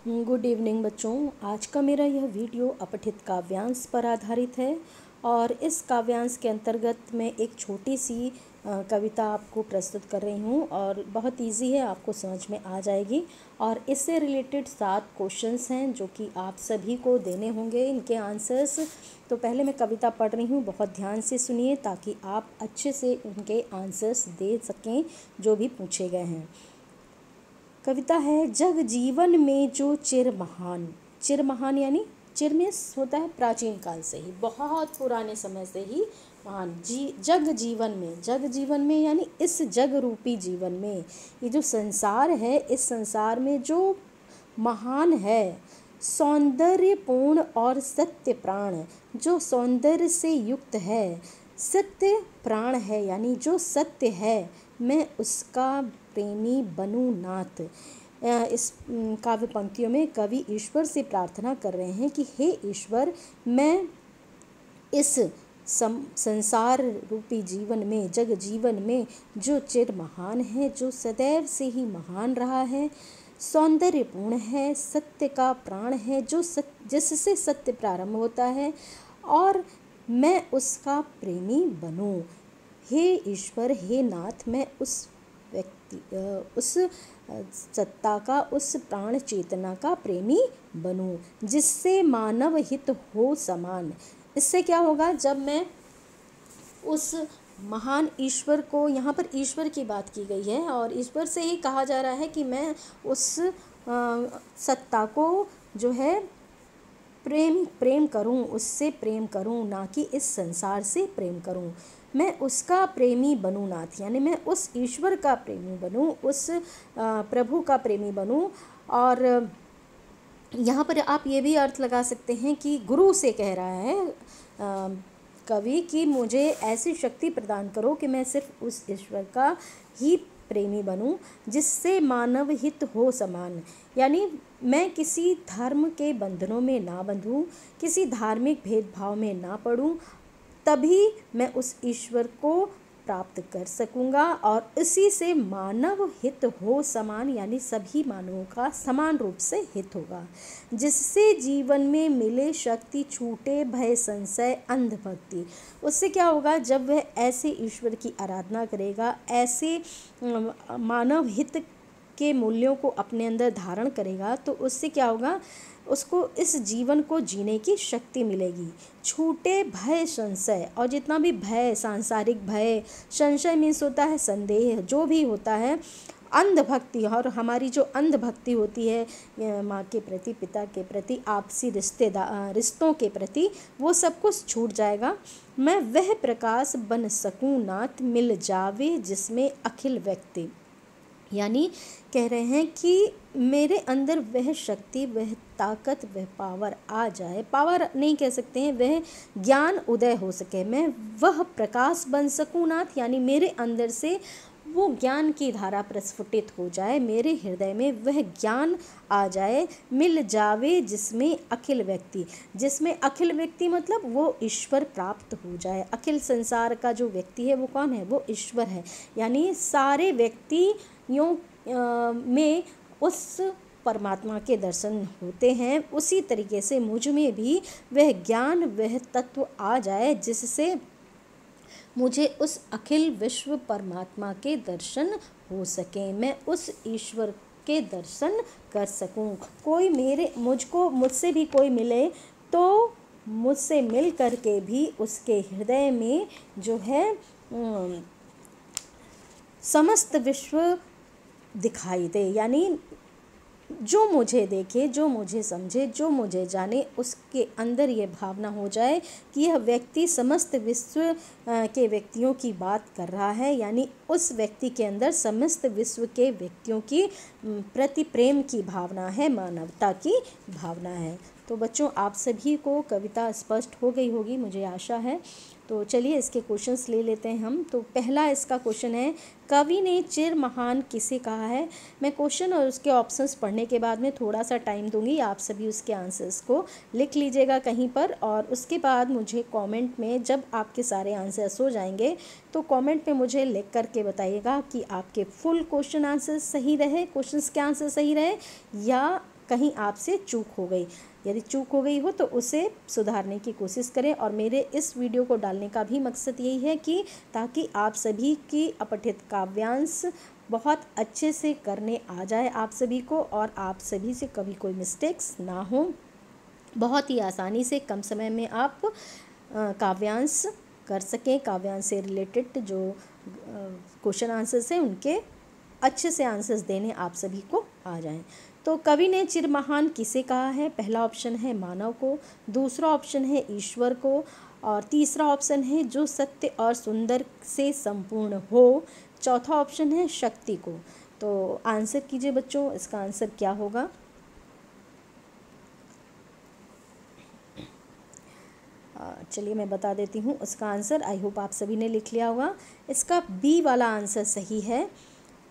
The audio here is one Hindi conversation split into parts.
गुड इवनिंग बच्चों। आज का मेरा यह वीडियो अपठित काव्यांश पर आधारित है और इस काव्यांश के अंतर्गत मैं एक छोटी सी कविता आपको प्रस्तुत कर रही हूँ और बहुत इजी है, आपको समझ में आ जाएगी। और इससे रिलेटेड 7 क्वेश्चंस हैं जो कि आप सभी को देने होंगे इनके आंसर्स। तो पहले मैं कविता पढ़ रही हूँ, बहुत ध्यान से सुनिए ताकि आप अच्छे से उनके आंसर्स दे सकें जो भी पूछे गए हैं। कविता है, जग जीवन में जो चिर महान। चिर महान यानी चिर में होता है प्राचीन काल से ही, बहुत पुराने समय से ही महान। जग जीवन में यानी इस जग रूपी जीवन में, ये जो संसार है, इस संसार में जो महान है, सौंदर्यपूर्ण और सत्य प्राण, जो सौंदर्य से युक्त है, सत्य प्राण है यानी जो सत्य है, मैं उसका प्रेमी बनूं नाथ। इस काव्य पंक्तियों में कवि ईश्वर से प्रार्थना कर रहे हैं कि हे ईश्वर, मैं इस संसार रूपी जीवन में, जग जीवन में जो चिर महान है, जो सदैव से ही महान रहा है, सौंदर्यपूर्ण है, सत्य का प्राण है, जो जिससे सत्य प्रारंभ होता है, और मैं उसका प्रेमी बनूं। हे ईश्वर, हे नाथ, मैं उस उस सत्ता का, उस प्राण चेतना का प्रेमी बनूं जिससे मानव हित हो समान। इससे क्या होगा, जब मैं उस महान ईश्वर को, यहाँ पर ईश्वर की बात की गई है और ईश्वर से ही कहा जा रहा है कि मैं उस सत्ता को जो है प्रेम करूं, उससे प्रेम करूं, ना कि इस संसार से प्रेम करूं। मैं उसका प्रेमी बनूं नाथ, यानी मैं उस ईश्वर का प्रेमी बनूं, उस प्रभु का प्रेमी बनूं। और यहाँ पर आप ये भी अर्थ लगा सकते हैं कि गुरु से कह रहा है कवि कि मुझे ऐसी शक्ति प्रदान करो कि मैं सिर्फ उस ईश्वर का ही प्रेमी बनूं जिससे मानव हित हो समान। यानी मैं किसी धर्म के बंधनों में ना बंधूं, किसी धार्मिक भेदभाव में ना पड़ूं, तभी मैं उस ईश्वर को प्राप्त कर सकूंगा और इसी से मानव हित हो समान, यानी सभी मानवों का समान रूप से हित होगा, जिससे जीवन में मिले शक्ति, छूटे भय संशय अंधभक्ति। उससे क्या होगा, जब वह ऐसे ईश्वर की आराधना करेगा, ऐसे मानव हित के मूल्यों को अपने अंदर धारण करेगा, तो उससे क्या होगा, उसको इस जीवन को जीने की शक्ति मिलेगी। छूटे भय संशय, और जितना भी भय, सांसारिक भय, संशय मीन्स होता है संदेह, जो भी होता है, अंधभक्ति, और हमारी जो अंधभक्ति होती है माँ के प्रति, पिता के प्रति, आपसी रिश्तों के प्रति, वो सब कुछ छूट जाएगा। मैं वह प्रकाश बन सकूं नाथ, मिल जावे जिसमें अखिल व्यक्ति। यानी कह रहे हैं कि मेरे अंदर वह शक्ति, वह ताकत, वह पावर आ जाए, पावर नहीं कह सकते हैं, वह ज्ञान उदय हो सके, मैं वह प्रकाश बन सकूं नाथ, यानी मेरे अंदर से वो ज्ञान की धारा प्रस्फुटित हो जाए, मेरे हृदय में वह ज्ञान आ जाए। मिल जावे जिसमें अखिल व्यक्ति, जिसमें अखिल व्यक्ति मतलब वो ईश्वर प्राप्त हो जाए। अखिल संसार का जो व्यक्ति है वो कौन है, वो ईश्वर है। यानी सारे व्यक्तियों में उस परमात्मा के दर्शन होते हैं, उसी तरीके से मुझ में भी वह ज्ञान, वह तत्व आ जाए जिससे मुझे उस अखिल विश्व परमात्मा के दर्शन हो सकें, मैं उस ईश्वर के दर्शन कर सकूं। कोई मुझसे भी कोई मिले तो मुझसे मिल करके भी उसके हृदय में जो है समस्त विश्व दिखाई दे, यानी जो मुझे देखे, जो मुझे समझे, जो मुझे जाने, उसके अंदर ये भावना हो जाए कि यह व्यक्ति समस्त विश्व के व्यक्तियों की बात कर रहा है, यानी उस व्यक्ति के अंदर समस्त विश्व के व्यक्तियों की प्रति प्रेम की भावना है, मानवता की भावना है। तो बच्चों, आप सभी को कविता स्पष्ट हो गई होगी, मुझे आशा है। तो चलिए इसके क्वेश्चंस ले लेते हैं हम। तो पहला इसका क्वेश्चन है, कवि ने चिर महान किसे कहा है। मैं क्वेश्चन और उसके ऑप्शंस पढ़ने के बाद में थोड़ा सा टाइम दूंगी, आप सभी उसके आंसर्स को लिख लीजिएगा कहीं पर, और उसके बाद मुझे कमेंट में, जब आपके सारे आंसर्स हो जाएंगे तो कमेंट में मुझे लिख करके बताइएगा कि आपके फुल क्वेश्चन आंसर सही रहे, क्वेश्चंस के आंसर सही रहे, या कहीं आपसे चूक हो गई। यदि चूक हो गई हो तो उसे सुधारने की कोशिश करें। और मेरे इस वीडियो को डालने का भी मकसद यही है कि ताकि आप सभी की अपठित काव्यांश बहुत अच्छे से करने आ जाए आप सभी को, और आप सभी से कभी कोई मिस्टेक्स ना हो। बहुत ही आसानी से कम समय में आप काव्यांश कर सकें। काव्यांश से रिलेटेड जो क्वेश्चन आंसर्स हैं उनके अच्छे से आंसर्स देने आप सभी को आ जाएं। तो कवि ने चिर महान किसे कहा है? पहला ऑप्शन है मानव को, दूसरा ऑप्शन है ईश्वर को, और तीसरा ऑप्शन है जो सत्य और सुंदर से संपूर्ण हो, चौथा ऑप्शन है शक्ति को। तो आंसर कीजिए बच्चों, इसका आंसर क्या होगा? चलिए मैं बता देती हूँ उसका आंसर। आई होप आप सभी ने लिख लिया होगा। इसका बी वाला आंसर सही है,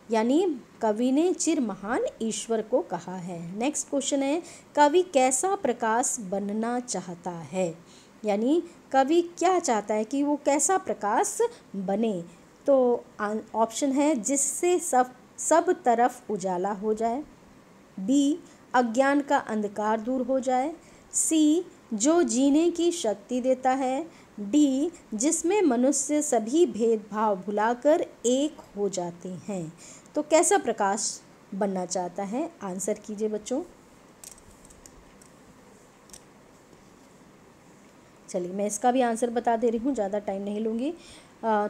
यानी कवि ने चिर महान ईश्वर को कहा है। नेक्स्ट क्वेश्चन है, कवि कैसा प्रकाश बनना चाहता है? यानी कवि क्या चाहता है कि वो कैसा प्रकाश बने? तो ऑप्शन है जिससे सब तरफ उजाला हो जाए, बी अज्ञान का अंधकार दूर हो जाए, सी जो जीने की शक्ति देता है, डी जिसमें मनुष्य सभी भेदभाव भुलाकर एक हो जाते हैं। तो कैसा प्रकाश बनना चाहता है? आंसर कीजिए बच्चों। चलिए मैं इसका भी आंसर बता दे रही हूँ, ज़्यादा टाइम नहीं लूँगी।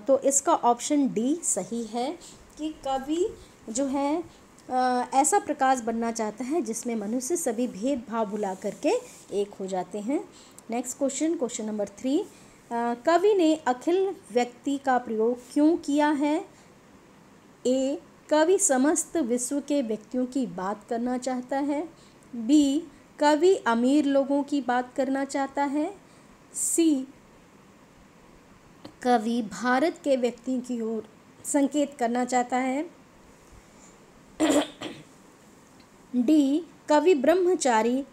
तो इसका ऑप्शन डी सही है कि कवि जो है ऐसा प्रकाश बनना चाहता है जिसमें मनुष्य सभी भेदभाव भुला करके एक हो जाते हैं। नेक्स्ट क्वेश्चन नंबर 3, कवि ने अखिल व्यक्ति का प्रयोग क्यों किया है? ए कवि समस्त विश्व के व्यक्तियों की बात करना चाहता है, बी कवि अमीर लोगों की बात करना चाहता है, सी कवि भारत के व्यक्ति की ओर संकेत करना चाहता है, डी कवि ब्रह्मज्ञानी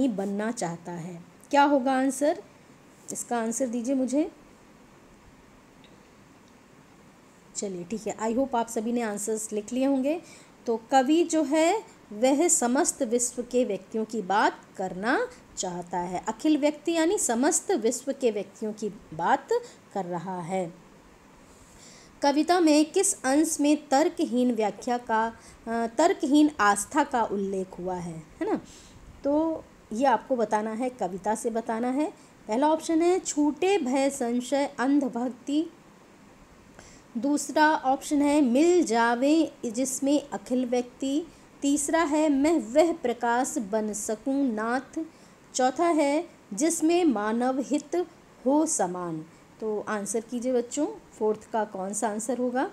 बनना चाहता है। क्या होगा आंसर? इसका आंसर दीजिए मुझे। चलिए ठीक है, आई होप आप सभी ने आंसर्स लिख लिए होंगे। तो कवि जो है वह समस्त विश्व के व्यक्तियों की बात करना चाहता है। अखिल व्यक्ति यानी समस्त विश्व के व्यक्तियों की बात कर रहा है। कविता में किस अंश में तर्कहीन आस्था का उल्लेख हुआ है ना? तो ये आपको बताना है, कविता से बताना है। पहला ऑप्शन है छूटे भय संशय अंध भक्ति, दूसरा ऑप्शन है मिल जावे जिसमें अखिल व्यक्ति, तीसरा है मैं वह प्रकाश बन सकूं नाथ, चौथा है जिसमें मानव हित हो समान। तो आंसर कीजिए बच्चों, फोर्थ का कौन सा आंसर होगा?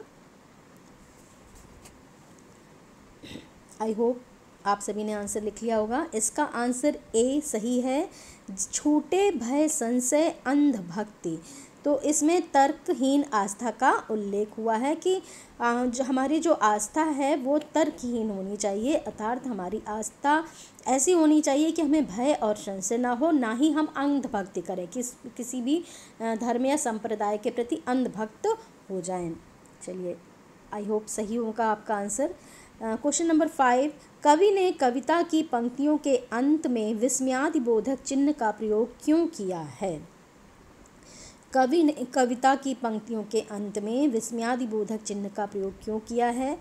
आई होप आप सभी ने आंसर लिख लिया होगा। इसका आंसर ए सही है, छूटे भय संशय अंध भक्ति। तो इसमें तर्कहीन आस्था का उल्लेख हुआ है कि जो हमारी जो आस्था है वो तर्कहीन होनी चाहिए, अर्थात हमारी आस्था ऐसी होनी चाहिए कि हमें भय और संशय ना हो, ना ही हम अंधभक्ति करें, किसी भी धर्म या संप्रदाय के प्रति अंधभक्त हो जाएं। चलिए आई होप सही होगा आपका आंसर। क्वेश्चन नंबर 5, कवि ने कविता की पंक्तियों के अंत में विस्मयादिबोधक चिन्ह का प्रयोग क्यों किया है? कवि ने कविता की पंक्तियों के अंत में विस्मयादिबोधक चिन्ह का प्रयोग क्यों किया है?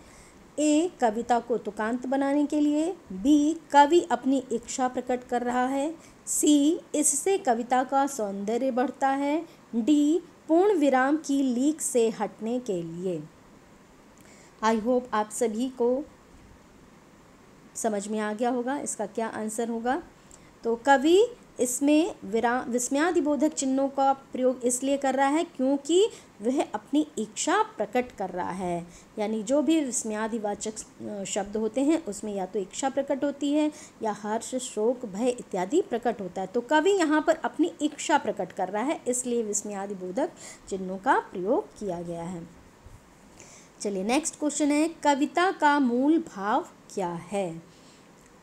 ए कविता को तुकांत बनाने के लिए, बी कवि अपनी इच्छा प्रकट कर रहा है, सी इससे कविता का सौंदर्य बढ़ता है, डी पूर्ण विराम की लीक से हटने के लिए। आई होप आप सभी को समझ में आ गया होगा इसका क्या आंसर होगा। तो कवि इसमें विस्मयादिबोधक चिन्हों का प्रयोग इसलिए कर रहा है क्योंकि वह अपनी इच्छा प्रकट कर रहा है। यानी जो भी विस्मयादिवाचक शब्द होते हैं उसमें या तो इच्छा प्रकट होती है या हर्ष शोक भय इत्यादि प्रकट होता है। तो कवि यहाँ पर अपनी इच्छा प्रकट कर रहा है, इसलिए विस्मयादिबोधक चिन्हों का प्रयोग किया गया है। चलिए नेक्स्ट क्वेश्चन है, कविता का मूल भाव क्या है?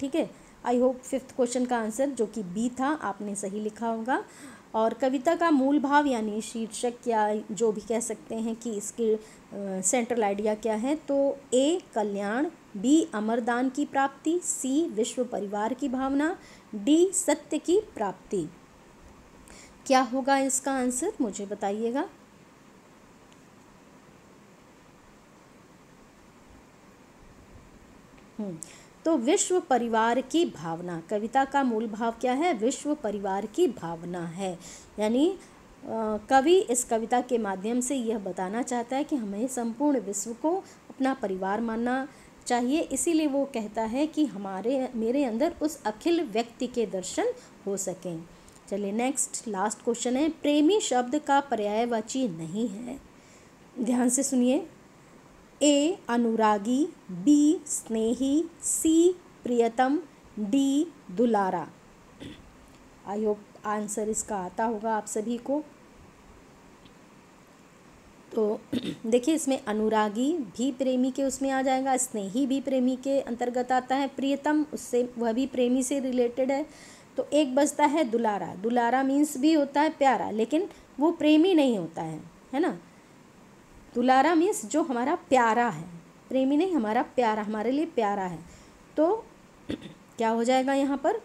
ठीक है, आई होप 5th क्वेश्चन का आंसर जो कि बी था आपने सही लिखा होगा। और कविता का मूल भाव यानी शीर्षक या जो भी कह सकते हैं कि इसके सेंट्रल आइडिया क्या है, तो ए कल्याण, बी अमरदान की प्राप्ति, सी विश्व परिवार की भावना, डी सत्य की प्राप्ति। क्या होगा इसका आंसर, मुझे बताइएगा। तो विश्व परिवार की भावना, कविता का मूल भाव क्या है, विश्व परिवार की भावना है। यानी कवि इस कविता के माध्यम से यह बताना चाहता है कि हमें संपूर्ण विश्व को अपना परिवार मानना चाहिए, इसीलिए वो कहता है कि मेरे अंदर उस अखिल व्यक्ति के दर्शन हो सकें। चलिए नेक्स्ट लास्ट क्वेश्चन है, प्रेमी शब्द का पर्यायवाची नहीं है। ध्यान से सुनिए। ए अनुरागी, बी स्नेही, सी प्रियतम, डी दुलारा। आई होप आंसर इसका आता होगा आप सभी को। तो देखिए इसमें अनुरागी भी प्रेमी के उसमें आ जाएगा, स्नेही भी प्रेमी के अंतर्गत आता है, प्रियतम उससे वह भी प्रेमी से रिलेटेड है। तो एक बचता है दुलारा। दुलारा मीन्स भी होता है प्यारा, लेकिन वो प्रेमी नहीं होता है ना। दुलारा मीन्स जो हमारा प्यारा है, प्रेमी नहीं, हमारा प्यारा, हमारे लिए प्यारा है। तो क्या हो जाएगा यहाँ पर,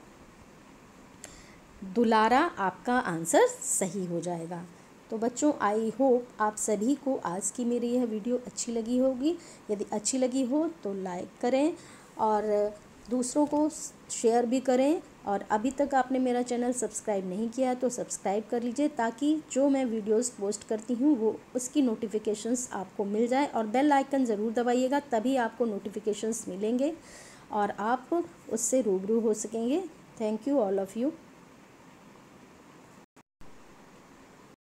दुलारा आपका आंसर सही हो जाएगा। तो बच्चों आई होप आप सभी को आज की मेरी यह वीडियो अच्छी लगी होगी। यदि अच्छी लगी हो तो लाइक करें और दूसरों को शेयर भी करें, और अभी तक आपने मेरा चैनल सब्सक्राइब नहीं किया है तो सब्सक्राइब कर लीजिए, ताकि जो मैं वीडियोस पोस्ट करती हूँ वो उसकी नोटिफिकेशंस आपको मिल जाए। और बेल आइकन ज़रूर दबाइएगा, तभी आपको नोटिफिकेशंस मिलेंगे और आप उससे रूबरू हो सकेंगे। Thank you all of you.